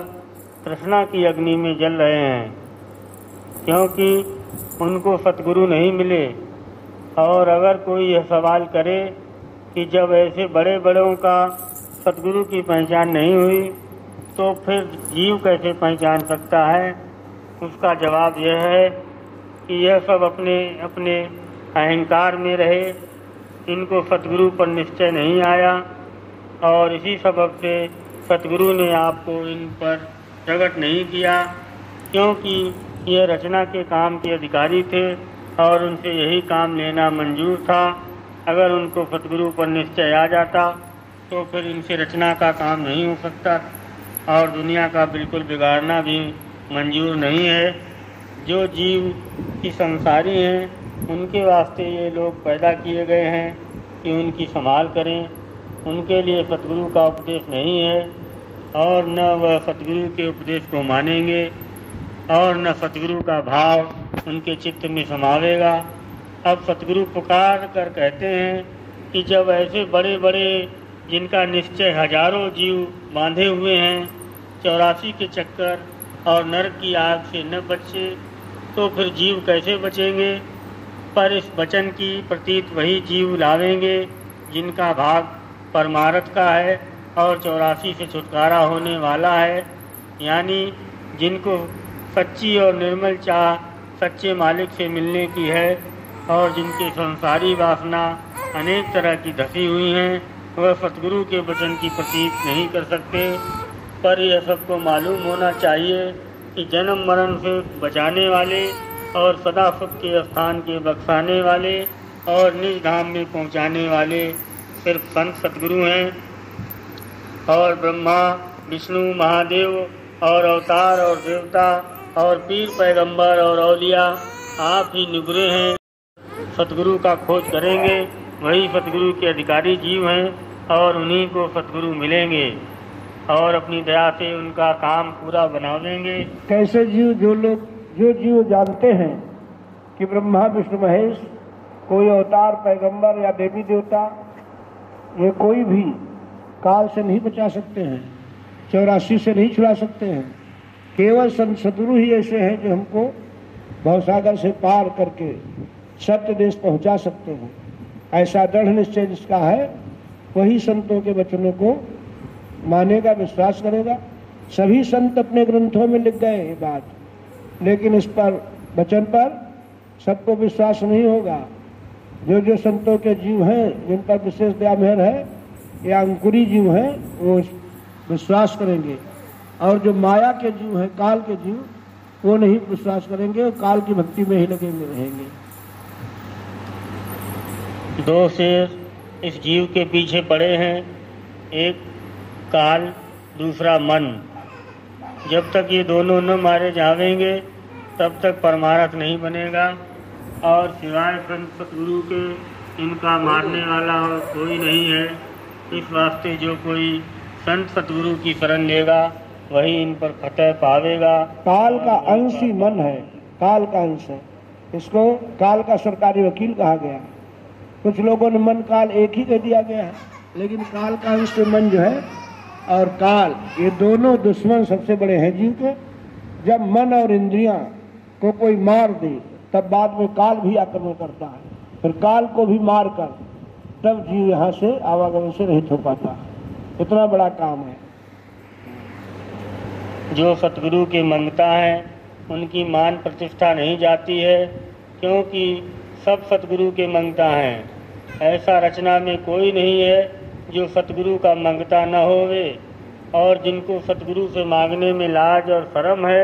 [SPEAKER 2] तृष्णा की अग्नि में जल रहे हैं, क्योंकि उनको सतगुरु नहीं मिले। और अगर कोई यह सवाल करे कि जब ऐसे बड़े बड़ों का सतगुरु की पहचान नहीं हुई तो फिर जीव कैसे पहचान सकता है, उसका जवाब यह है कि यह सब अपने अपने अहंकार में रहे, इनको सतगुरु पर निश्चय नहीं आया और इसी सबब से सतगुरु ने आपको इन पर प्रकट नहीं किया, क्योंकि ये रचना के काम के अधिकारी थे और उनसे यही काम लेना मंजूर था। अगर उनको सतगुरु पर निश्चय आ जाता तो फिर इनसे रचना का काम नहीं हो सकता और दुनिया का बिल्कुल बिगाड़ना भी मंजूर नहीं है। जो जीव की संसारी हैं, उनके वास्ते ये लोग पैदा किए गए हैं कि उनकी संभाल करें। उनके लिए सतगुरु का उपदेश नहीं है और न वह सतगुरु के उपदेश को मानेंगे और न सतगुरु का भाव उनके चित्त में समावेगा। अब सतगुरु पुकार कर कहते हैं कि जब ऐसे बड़े बड़े जिनका निश्चय हजारों जीव बांधे हुए हैं 84 के चक्कर और नरक की आग से न बचे तो फिर जीव कैसे बचेंगे। पर इस वचन की प्रतीत वही जीव लावेंगे जिनका भाग परमार्थ का है और 84 से छुटकारा होने वाला है, यानी जिनको सच्ची और निर्मल चाह सच्चे मालिक से मिलने की है और जिनकी संसारी वासना अनेक तरह की धसी हुई हैं, वह सतगुरु के वचन की प्रतीत नहीं कर सकते। पर यह सबको मालूम होना चाहिए कि जन्म मरण से बचाने वाले और सदा सुख के स्थान के बख्शाने वाले और निज धाम में पहुँचाने वाले सिर्फ संत सतगुरु हैं। और ब्रह्मा विष्णु महादेव और अवतार और देवता और पीर पैगंबर और औलिया आप ही निगुरे हैं। सतगुरु का खोज करेंगे, वही सतगुरु के अधिकारी जीव हैं और उन्हीं को सतगुरु मिलेंगे और अपनी दया से उनका काम पूरा बना देंगे।
[SPEAKER 1] कैसे जीव? जो जीव जानते हैं कि ब्रह्मा विष्णु महेश कोई अवतार पैगंबर या देवी देवता ये कोई भी काल से नहीं बचा सकते हैं, 84 से नहीं छुड़ा सकते हैं। केवल संत सतगुरु ही ऐसे हैं जो हमको भवसागर से पार करके सत्य देश पहुंचा सकते हैं। ऐसा दृढ़ निश्चय जिसका है वही संतों के वचनों को मानेगा, विश्वास करेगा। सभी संत अपने ग्रंथों में लिख गए ये बात, लेकिन इस पर वचन पर सबको विश्वास नहीं होगा। जो संतों के जीव हैं जिन पर विशेष दया मेहर है या अंकुरी जीव हैं वो विश्वास करेंगे, और जो माया के जीव हैं, काल के जीव, वो नहीं विश्वास करेंगे, वो काल की भक्ति में ही लगे रहेंगे।
[SPEAKER 2] दो शेर इस जीव के पीछे पड़े हैं, एक काल, दूसरा मन। जब तक ये दोनों न मारे जावेंगे तब तक परमार्थ नहीं बनेगा, और सिवाय संत सतगुरु के इनका मारने वाला और कोई नहीं है। इस वास्ते जो कोई संत सतगुरु की शरण लेगा वही इन पर फतह पावेगा।
[SPEAKER 1] काल का अंश ही मन है, काल का अंश है। इसको काल का सरकारी वकील कहा गया। कुछ लोगों ने मन काल एक ही कह दिया गया है, लेकिन काल का अंश मन जो है और काल, ये दोनों दुश्मन सबसे बड़े हैं जीव के। जब मन और इंद्रियां को कोई मार दे तब बाद में काल भी आक्रमण करता है, फिर काल को भी मार कर तब जीव यहाँ से आवागमन से रहित हो पाता है। इतना बड़ा काम है।
[SPEAKER 2] जो सतगुरु के मंगता है उनकी मान प्रतिष्ठा नहीं जाती है, क्योंकि सब सतगुरु के मंगता हैं। ऐसा रचना में कोई नहीं है जो सतगुरु का मंगता न होवे, और जिनको सतगुरु से मांगने में लाज और शर्म है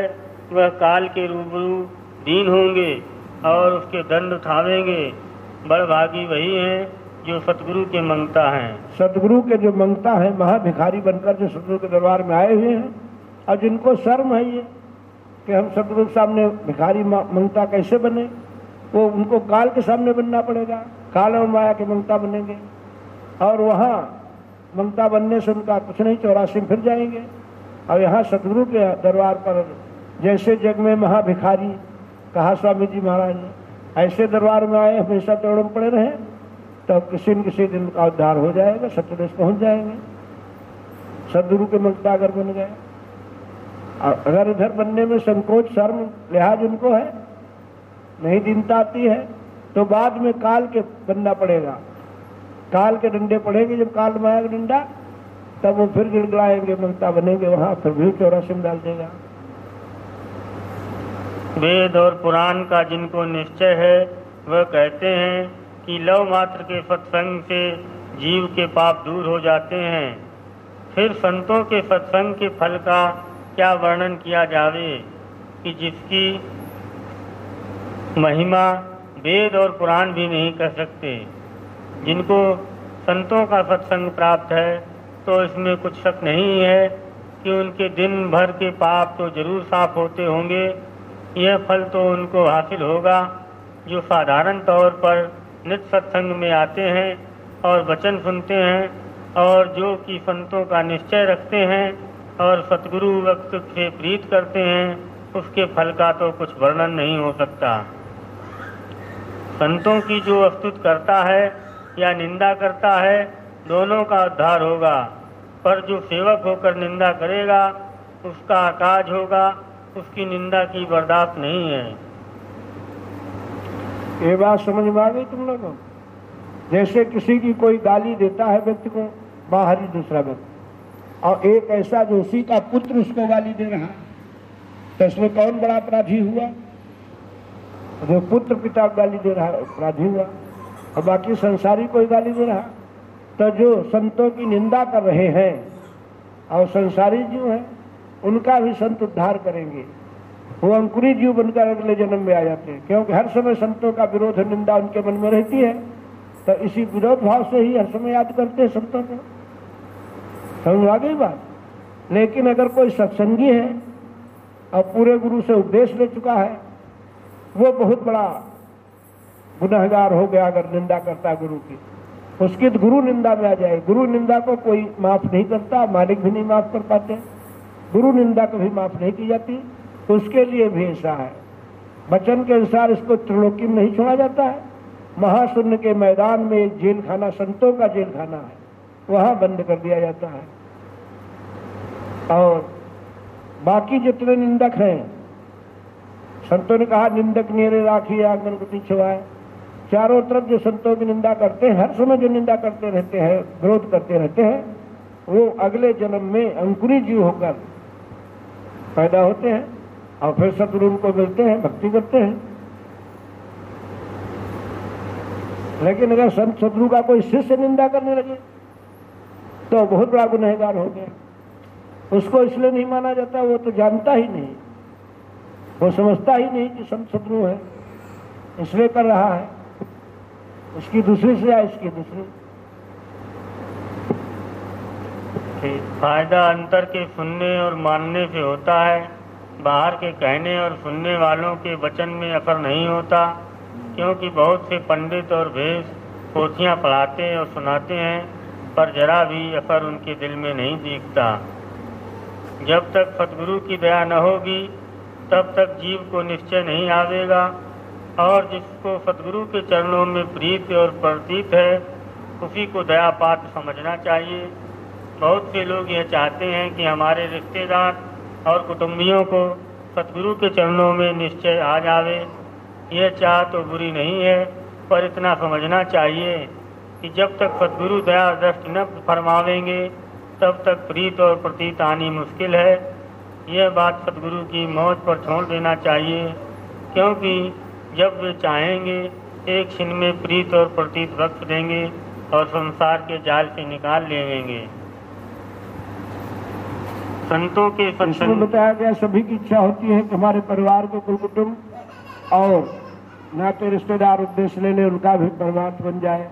[SPEAKER 2] वह काल के रूबरू दीन होंगे और उसके दंड उठावेंगे। बड़भागी वही हैं जो सतगुरु के मंगता हैं।
[SPEAKER 1] सतगुरु के जो मंगता है, महाभिखारी बनकर जो सतगुरु के दरबार में आए हुए हैं, और जिनको शर्म है ये कि हम सतगुरु के सामने भिखारी मंगता कैसे बने, वो उनको काल के सामने बनना पड़ेगा। काल और माया के मंगता बनेंगे, और वहाँ मंगता बनने से उनका कुछ नहीं, 84 में फिर जाएंगे। और यहाँ सतगुरु के दरबार पर जैसे जग में महाभिखारी कहा स्वामी जी महाराज ने, ऐसे दरबार में आए हमेशा तोड़ों पड़े रहे तब किसी न किसी दिन का उद्धार हो जाएगा, सत्यदेश पहुंच जाएंगे। सतगुरु के मंगता अगर बन गए, और अगर इधर बनने में संकोच शर्म लिहाज उनको है, नहीं दीनता आती है, तो बाद में काल के बनना पड़ेगा। काल के डंडे पड़ेंगे, जब काल माया का डंडा, तब वो फिर गिड़गिड़ाएंगे, मंगता बनेंगे, वहां फिर भी 84 में डाल देगा।
[SPEAKER 2] वेद और पुराण का जिनको निश्चय है वह कहते हैं कि लव मात्र के सत्संग से जीव के पाप दूर हो जाते हैं। फिर संतों के सत्संग के फल का क्या वर्णन किया जावे कि जिसकी महिमा वेद और पुराण भी नहीं कर सकते। जिनको संतों का सत्संग प्राप्त है तो इसमें कुछ शक नहीं है कि उनके दिन भर के पाप तो जरूर साफ होते होंगे। यह फल तो उनको हासिल होगा जो साधारण तौर पर नित्य सत्संग में आते हैं और वचन सुनते हैं, और जो कि संतों का निश्चय रखते हैं और सतगुरु वक्त से प्रीत करते हैं, उसके फल का तो कुछ वर्णन नहीं हो सकता। संतों की जो स्तुति करता है या निंदा करता है, दोनों का उद्धार होगा, पर जो सेवक होकर निंदा करेगा उसका अकाज होगा, उसकी निंदा की बर्दाश्त नहीं है।
[SPEAKER 1] ये बात समझ में आ गई तुम लोगों? जैसे किसी की कोई गाली देता है व्यक्ति को, बाहरी दूसरा व्यक्ति, और एक ऐसा जो उसी का पुत्र उसको गाली दे रहा, तो इसमें कौन बड़ा अपराधी हुआ? जो पुत्र पिता को गाली दे रहा है अपराधी हुआ। और बाकी संसारी कोई गाली दे रहा। तो जो संतों की निंदा कर रहे हैं और संसारी जीव हैं, उनका भी संत उद्धार करेंगे। वो अंकुरी जीव बनकर अगले जन्म में आ जाते हैं, क्योंकि हर समय संतों का विरोध निंदा उनके मन में रहती है। तो इसी विरोध भाव से ही हर समय याद करते हैं संतों को। समझ आ गई बात। लेकिन अगर कोई सत्संगी है और पूरे गुरु से उपदेश ले चुका है, वो बहुत बड़ा गुनहगार हो गया अगर निंदा करता गुरु की। उसकी तो गुरु निंदा में आ जाए। गुरु निंदा को कोई माफ नहीं करता, मालिक भी नहीं माफ कर पाते। गुरु निंदा कभी माफ नहीं की जाती। तो उसके लिए भी ऐसा है, वचन के अनुसार इसको त्रिलोकी में नहीं छोड़ा जाता है। महाशून्य के मैदान में एक जेल खाना, संतों का जेल खाना है, वहां बंद कर दिया जाता है। और बाकी जितने निंदक हैं, संतों ने कहा निंदक नेरे राखी आंगन को पिछवाए। चारों तरफ जो संतों की निंदा करते हैं, हर समय जो निंदा करते रहते हैं, विरोध करते रहते हैं, वो अगले जन्म में अंकुरी जीव होकर पैदा होते हैं और फिर सतगुरु उनको मिलते हैं, भक्ति करते हैं। लेकिन अगर संत सतगुरु का कोई शिष्य निंदा करने लगे तो बहुत बड़ा गुनहगार हो गया। उसको इसलिए नहीं माना जाता, वो तो जानता ही नहीं, वो समझता ही नहीं कि संत सतगुरु है, इसलिए कर रहा है। इसकी दूसरी से या इसकी दूसरी।
[SPEAKER 2] फायदा अंतर के सुनने और मानने से होता है। बाहर के कहने और सुनने वालों के वचन में असर नहीं होता, क्योंकि बहुत से पंडित और भेष पोथियां पढ़ाते और सुनाते हैं, पर जरा भी असर उनके दिल में नहीं दिखता। जब तक सतगुरु की दया न होगी तब तक जीव को निश्चय नहीं आवेगा, और जिसको सतगुरु के चरणों में प्रीत और प्रतीत है उसी को दया पात्र समझना चाहिए। बहुत से लोग यह चाहते हैं कि हमारे रिश्तेदार और कुटुंबियों को सतगुरु के चरणों में निश्चय आ जावे। यह चाह तो बुरी नहीं है, पर इतना समझना चाहिए कि जब तक सतगुरु दया दृष्टि न फरमावेंगे तब तक प्रीत और प्रतीत आनी मुश्किल है। यह बात सतगुरु की मौज पर छोड़ देना चाहिए, क्योंकि जब वे चाहेंगे एक क्षण में प्रीत और प्रतीत बख्श देंगे और संसार के जाल से निकाल लेंगे। संतों के
[SPEAKER 1] इसमें बताया गया सभी की इच्छा होती है कि हमारे परिवार के कुल कुटुंब और नाते रिश्तेदार उद्देश्य ले ले, उनका भी परमात्मा बन जाए।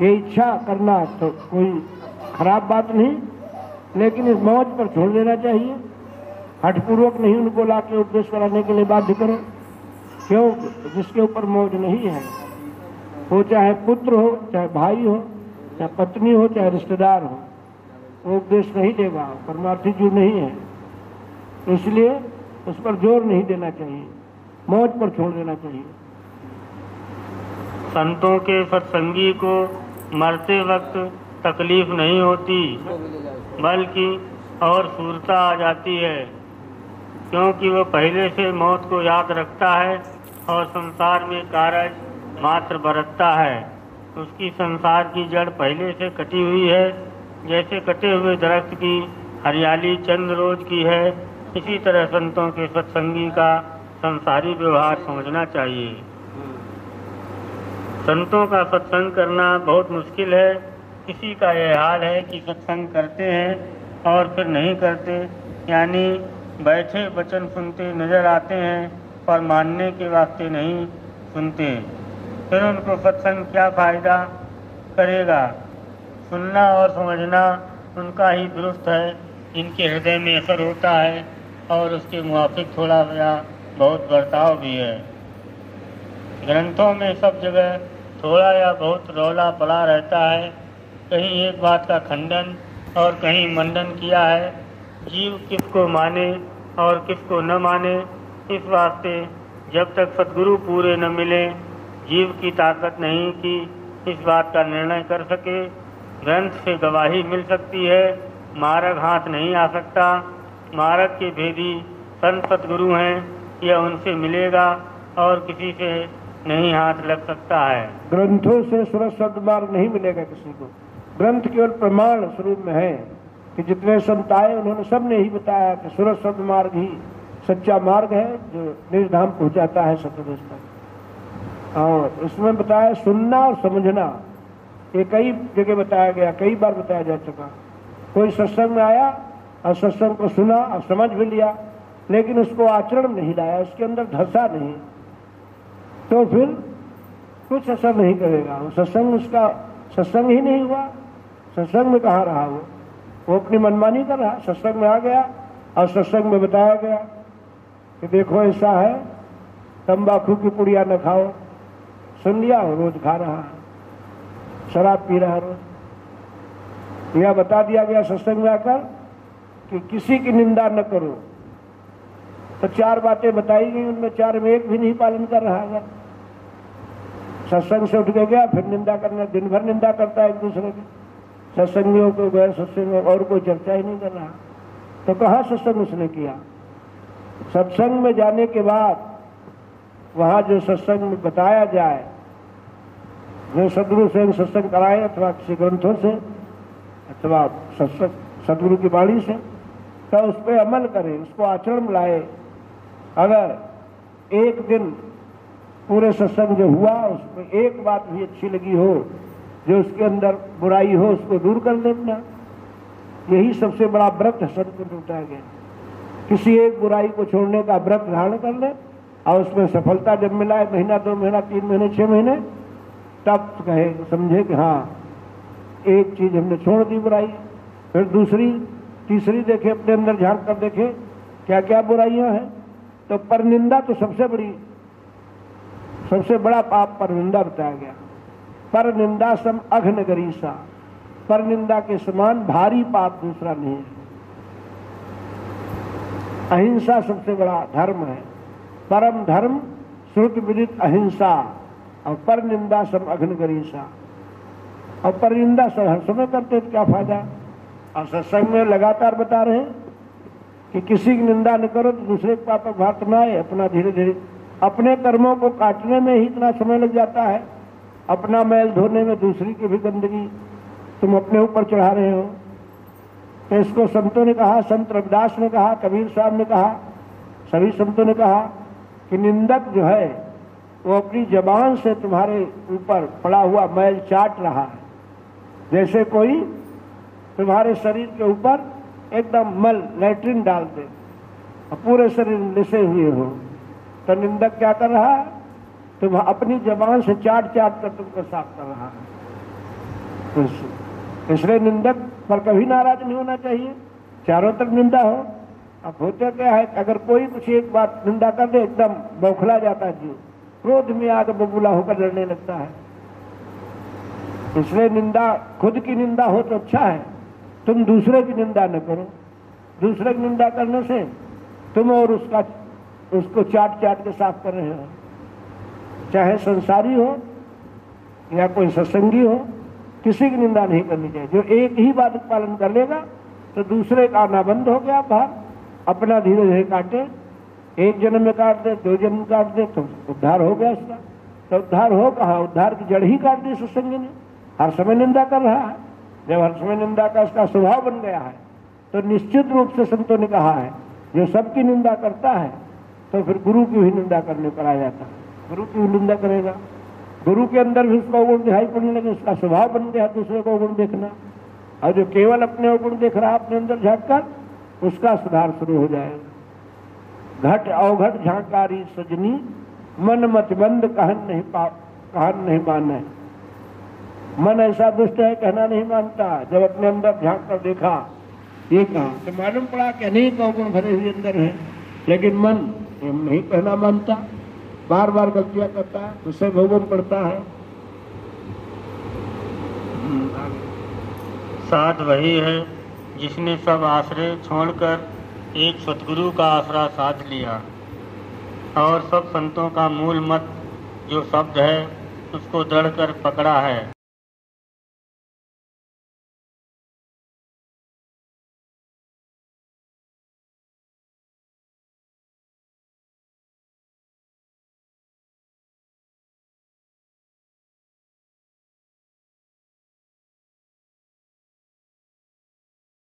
[SPEAKER 1] ये इच्छा करना तो कोई खराब बात नहीं, लेकिन इस मौज पर छोड़ देना चाहिए। हठपूर्वक नहीं उनको लाके उपदेश कराने के लिए बाध्य करो, क्यों? जिसके ऊपर मौज नहीं है, वो चाहे पुत्र हो, चाहे भाई हो, चाहे पत्नी हो, चाहे रिश्तेदार हो, वो उपदेश नहीं देगा, परमार्थी जीव नहीं है। इसलिए उस पर जोर नहीं देना चाहिए, मौज पर छोड़ देना चाहिए।
[SPEAKER 2] संतों के सत्संगी को मरते वक्त तकलीफ नहीं होती, बल्कि और सूरता आ जाती है, क्योंकि वह पहले से मौत को याद रखता है और संसार में कार्य मात्र बरतता है। उसकी संसार की जड़ पहले से कटी हुई है, जैसे कटे हुए दरख्त की हरियाली चंद रोज की है। इसी तरह संतों के सत्संगी का संसारी व्यवहार समझना चाहिए। संतों का सत्संग करना बहुत मुश्किल है। किसी का यह हाल है कि सत्संग करते हैं और फिर नहीं करते, यानी बैठे वचन सुनते नजर आते हैं पर मानने के वास्ते नहीं सुनते। फिर उनको सत्संग क्या फायदा करेगा? सुनना और समझना उनका ही दुरुस्त है, इनके हृदय में असर होता है और उसके मुआफिक थोड़ा या बहुत बर्ताव भी है। ग्रंथों में सब जगह थोड़ा या बहुत रौला पड़ा रहता है, कहीं एक बात का खंडन और कहीं मंडन किया है। जीव किसको माने और किसको न माने, इस वास्ते जब तक सद्गुरु पूरे न मिले जीव की ताकत नहीं कि इस बात का निर्णय कर सके। ग्रंथ से गवाही मिल सकती है, मार्ग हाथ नहीं आ सकता। मार्ग के भेदी संत सद्गुरु हैं, यह उनसे मिलेगा और किसी से नहीं हाथ लग सकता है।
[SPEAKER 1] ग्रंथों से सुरत सद्मार्ग नहीं मिलेगा किसी को। ग्रंथ केवल प्रमाण स्वरूप में है कि जितने संत आए उन्होंने सब ने ही बताया कि सुरत सद्मार्ग ही सच्चा मार्ग है जो निर्धाम पहुंचाता है सतोदेश तक। और इसमें बताया सुनना और समझना, ये कई जगह बताया गया, कई बार बताया जा चुका। कोई सत्संग में आया और सत्संग को सुना और समझ भी लिया, लेकिन उसको आचरण नहीं लाया, उसके अंदर धसा नहीं, तो फिर कुछ असर नहीं करेगा। वो सत्संग उसका सत्संग ही नहीं हुआ। सत्संग में कहाँ रहा वो अपनी मनमानी कर रहा। सत्संग में आ गया और सत्संग में बताया गया कि देखो ऐसा है, तंबाकू की पुड़िया न खाओ, सुन लिया, रोज खा रहा है, शराब पी रहा है रोज। यह बता दिया गया सत्संग में आकर कि किसी की निंदा न करो, तो 4 बातें बताई गई, उनमें 4 में एक भी नहीं पालन कर रहा है। सत्संग से उठ के गया, फिर निंदा करना, दिन भर निंदा करता है एक दूसरे की, सत्संगियों को, गैर सत्संग में, और कोई चर्चा ही नहीं कर रहा। तो कहाँ सत्संग उसने किया? सत्संग में जाने के बाद वहाँ जो सत्संग में बताया जाए, जो सदगुरु स्वयं सत्संग कराए अथवा किसी ग्रंथों से अथवा सदगुरु की वाणी से, तो उस पर अमल करें, उसको आचरण में लाए। अगर एक दिन पूरे सत्संग जो हुआ उसमें एक बात भी अच्छी लगी हो, जो उसके अंदर बुराई हो, उसको दूर कर देना, यही सबसे बड़ा व्रत संत को बताया गया। किसी एक बुराई को छोड़ने का व्रत धारण कर ले और उसमें सफलता जब मिला, 1 महीना, 2 महीना, 3 महीने, 6 महीने, तब कहे, समझे कि हाँ एक चीज हमने छोड़ दी बुराई। फिर दूसरी, तीसरी देखे, अपने अंदर झांक कर देखे क्या क्या बुराइयां हैं। तो परनिंदा तो सबसे बड़ा पाप परनिंदा बताया गया। परनिंदा सम अघन गरीसा, परनिंदा के समान भारी पाप दूसरा नहीं है। अहिंसा सबसे बड़ा धर्म है। परम धर्म श्रुति विदित अहिंसा, और परनिंदा सम अघन गरीसा। और परनिंदा सब हर समय करते तो क्या फायदा? और सत्संग में लगातार बता रहे हैं कि किसी की निंदा न करो तो दूसरे के पाप भात न आए। अपना धीरे धीरे अपने कर्मों को काटने में ही इतना समय लग जाता है, अपना मैल धोने में दूसरी की भी गंदगी तुम अपने ऊपर चढ़ा रहे हो। तो इसको संतों ने कहा, संत रविदास ने कहा, कबीर साहब ने कहा, सभी संतों ने कहा कि निंदक जो है वो अपनी जबान से तुम्हारे ऊपर पड़ा हुआ मैल चाट रहा है। जैसे कोई तुम्हारे शरीर के ऊपर एकदम मल लैट्रिन डाल दे और पूरे शरीर लिसे हुए हो, तो निंदक क्या कर रहा है? तुम अपनी जबान से चाट चाट कर तुमको साफ कर रहा है। इसलिए निंदक पर कभी नाराज नहीं होना चाहिए, चारों तरफ निंदा हो। अब होता क्या है, अगर कोई कुछ एक बात निंदा कर दे, एकदम बौखला जाता है जीव, क्रोध में आकर बबूला होकर लड़ने लगता है। इसलिए निंदा, खुद की निंदा हो तो अच्छा है, तुम दूसरे की निंदा न करो। दूसरे की निंदा करने से तुम और उसको चाट चाट के साफ कर रहे हो। चाहे संसारी हो या कोई सत्संगी हो, किसी की निंदा नहीं करनी चाहिए। जो एक ही बात पालन कर लेगा तो दूसरे का आना बंद हो गया, भाग अपना धीरे धीरे काटे। 1 जन्म में काट दे, 2 जन्म काट दे तो उद्धार हो गया उसका। तो उद्धार हो कहाँ? उद्धार की जड़ ही काट दी सत्संगी ने। हर समय निंदा कर रहा है। जब हर समय निंदा का उसका स्वभाव बन गया है तो निश्चित रूप से संतों ने कहा है, जो सबकी निंदा करता है तो फिर गुरु की भी निंदा करने पर आ जाता है। गुरु की भी निंदा करेगा, गुरु के अंदर भी उसका गुण दिखाई पड़ने लगे, उसका स्वभाव बन गया दूसरे को गुण देखना। और जो केवल अपने गुण देख रहा है अपने अंदर झांक कर, उसका सुधार शुरू हो जाएगा। घट अवघट झांकारी सजनी, मन मत बंद कहन नहीं माने। मन ऐसा दुष्ट है, कहना नहीं मानता। जब अपने अंदर झांक कर देखा, ये कहा तो मालूम पड़ा कि अनेक अवगुण भरे हुए अंदर है, लेकिन मन नहीं कहना मानता, बार बार गलतियां करता है, उससे भोगन पड़ता है।
[SPEAKER 2] साध वही है जिसने सब आश्रय छोड़कर एक सतगुरु का आसरा साध लिया और सब संतों का मूल मत जो शब्द है उसको दृढ़ कर पकड़ा है।